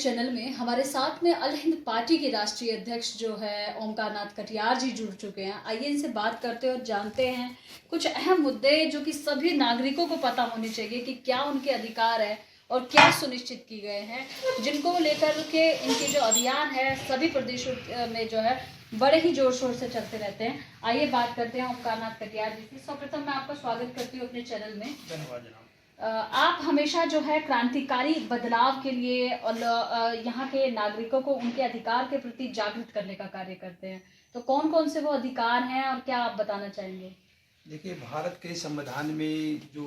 Channel में हमारे साथ में अल हिंद पार्टी के राष्ट्रीय अध्यक्ष जो है ओमकार नाथ कटियार जी जुड़ चुके हैं। आइए इनसे बात करते हैं और जानते हैं कुछ अहम मुद्दे जो कि सभी नागरिकों को पता होने चाहिए कि क्या उनके अधिकार है और क्या सुनिश्चित किए गए हैं, जिनको लेकर के इनके जो अभियान है सभी प्रदेशों में जो है बड़े ही जोर शोर से चलते रहते हैं। आइए बात करते हैं ओमकार नाथ कटियार जी से। सर्वप्रथम मैं आपका स्वागत करती हूँ अपने चैनल में। धन्यवाद जनाब। आप हमेशा जो है क्रांतिकारी बदलाव के लिए और यहाँ के नागरिकों को उनके अधिकार के प्रति जागृत करने का कार्य करते हैं, तो कौन कौन से वो अधिकार हैं और क्या आप बताना चाहेंगे? देखिए, भारत के संविधान में जो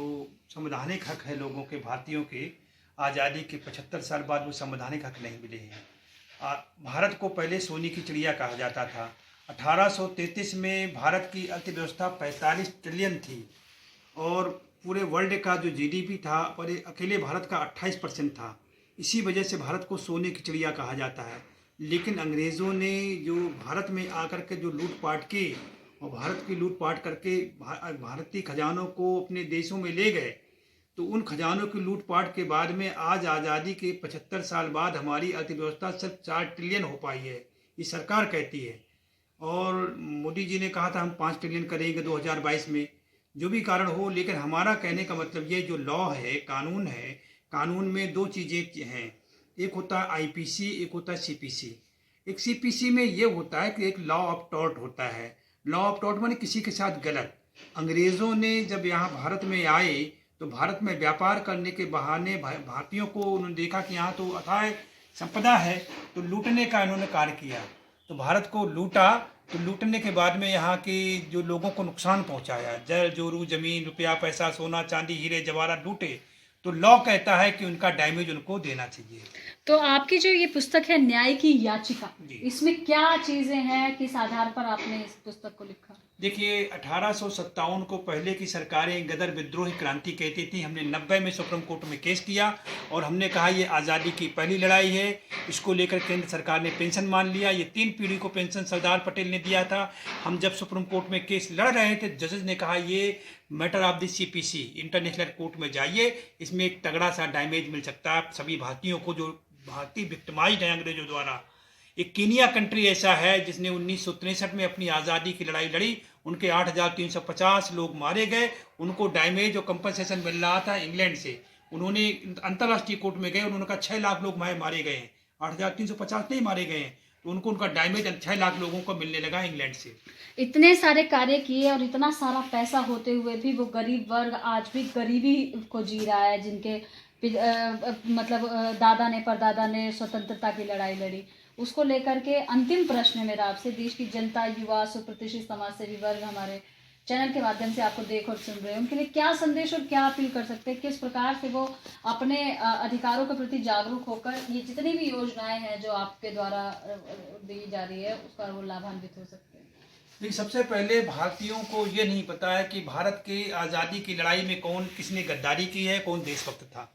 संवैधानिक हक है लोगों के, भारतीयों के आज़ादी के 75 साल बाद वो संवैधानिक हक नहीं मिले हैं। भारत को पहले सोने की चिड़िया कहा जाता था। 1833 में भारत की अर्थव्यवस्था 45 ट्रिलियन थी और पूरे वर्ल्ड का जो जीडीपी था और अकेले भारत का 28% था। इसी वजह से भारत को सोने की चिड़िया कहा जाता है। लेकिन अंग्रेज़ों ने जो भारत में आकर के जो लूटपाट की और भारत की लूटपाट करके भारतीय खजानों को अपने देशों में ले गए, तो उन खजानों की लूटपाट के बाद में आज आज़ादी के 75 साल बाद हमारी अर्थव्यवस्था सिर्फ 4 ट्रिलियन हो पाई है, ये सरकार कहती है। और मोदी जी ने कहा था हम 5 ट्रिलियन करेंगे 2022 में। जो भी कारण हो, लेकिन हमारा कहने का मतलब ये जो लॉ है, कानून है, कानून में 2 चीज़ें हैं। एक होता है आईपीसी, एक होता है सीपीसी। एक सीपीसी में ये होता है कि एक लॉ ऑफ टॉर्ट होता है। लॉ ऑफ टॉर्ट माने किसी के साथ गलत। अंग्रेज़ों ने जब यहाँ भारत में आए तो भारत में व्यापार करने के बहाने भारतीयों को उन्होंने देखा कि यहाँ तो अथाह संपदा है, तो लूटने का इन्होंने कार्य किया। तो भारत को लूटा, तो लूटने के बाद में यहाँ के जो लोगों को नुकसान पहुँचाया, जल जोरू जमीन रुपया पैसा सोना चांदी हीरे जवाहरात लूटे, तो लॉ कहता है कि उनका डैमेज उनको देना चाहिए। तो आपकी जो ये पुस्तक है न्याय की याचिका, इसमें क्या चीजें हैं, किस आधार पर आपने इस पुस्तक को लिखा? देखिए, 1857 को पहले की सरकारें गदर विद्रोही क्रांति कहती थी। हमने 90 में सुप्रीम कोर्ट में केस किया और हमने कहा ये आज़ादी की पहली लड़ाई है। इसको लेकर केंद्र सरकार ने पेंशन मान लिया। ये 3 पीढ़ी को पेंशन सरदार पटेल ने दिया था। हम जब सुप्रीम कोर्ट में केस लड़ रहे थे, जजेस ने कहा ये matter of the CPC, international court में जाइए, इसमें एक तगड़ा सा डैमेज मिल सकता है सभी भारतीयों को जो भारतीय विक्टिमाइज्ड हैं अंग्रेजों द्वारा। एक कीनिया कंट्री ऐसा है जिसने 1963 में अपनी आज़ादी की लड़ाई लड़ी, उनके 8,350 लोग मारे गए, उनको डैमेज और कंपनसेशन मिल रहा था इंग्लैंड से। उन्होंने अंतर्राष्ट्रीय कोर्ट में गए, उन्होंने कहा 6 लाख लोग मारे गए हैं, 8,350 नहीं मारे गए हैं, तो उनको उनका डैमेज 6 लाख लोगों को मिलने लगा इंग्लैंड से। इतने सारे कार्य किए और इतना सारा पैसा होते हुए भी वो गरीब वर्ग आज भी गरीबी को जी रहा है, जिनके दादा ने परदादा ने स्वतंत्रता की लड़ाई लड़ी। उसको लेकर के अंतिम प्रश्न है मेरा आपसे, देश की जनता, युवा, सुप्रतिष्ठित समाज सेवी वर्ग हमारे चैनल के माध्यम से आपको देख और सुन रहे हैं, उनके लिए क्या संदेश और क्या अपील कर सकते हैं? किस प्रकार से वो अपने अधिकारों के प्रति जागरूक होकर ये जितनी भी योजनाएं हैं जो आपके द्वारा दी जा रही है उसका वो लाभान्वित हो सकते हैं? देखिए, सबसे पहले भारतीयों को ये नहीं पता है कि भारत की आज़ादी की लड़ाई में किसने गद्दारी की है, कौन देशभक्त था।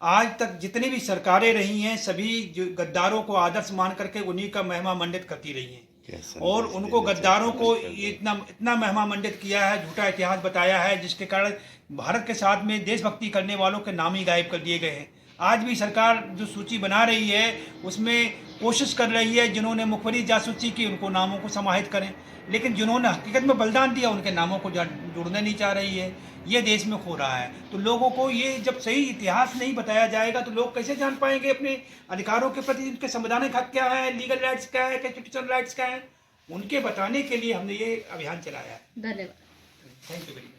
आज तक जितनी भी सरकारें रही हैं सभी जो गद्दारों को आदर्श मान करके उन्हीं का महिमा मंडित करती रही हैं और उनको गद्दारों को इतना महिमा मंडित किया है, झूठा इतिहास बताया है, जिसके कारण भारत के साथ में देशभक्ति करने वालों के नाम ही गायब कर दिए गए हैं। आज भी सरकार जो सूची बना रही है उसमें कोशिश कर रही है, जिन्होंने मुखबरी जासूसी की उनको नामों को समाहित करें, लेकिन जिन्होंने हकीकत में बलिदान दिया उनके नामों को जोड़ना नहीं चाह रही है। ये देश में हो रहा है। तो लोगों को ये जब सही इतिहास नहीं बताया जाएगा तो लोग कैसे जान पाएंगे अपने अधिकारों के प्रति, उनके संवैधानिक हक क्या है, लीगल राइट्स क्या है, कॉन्स्टिट्यूशनल राइट्स क्या है, उनके बताने के लिए हमने ये अभियान चलाया है। धन्यवाद। Thank you very much.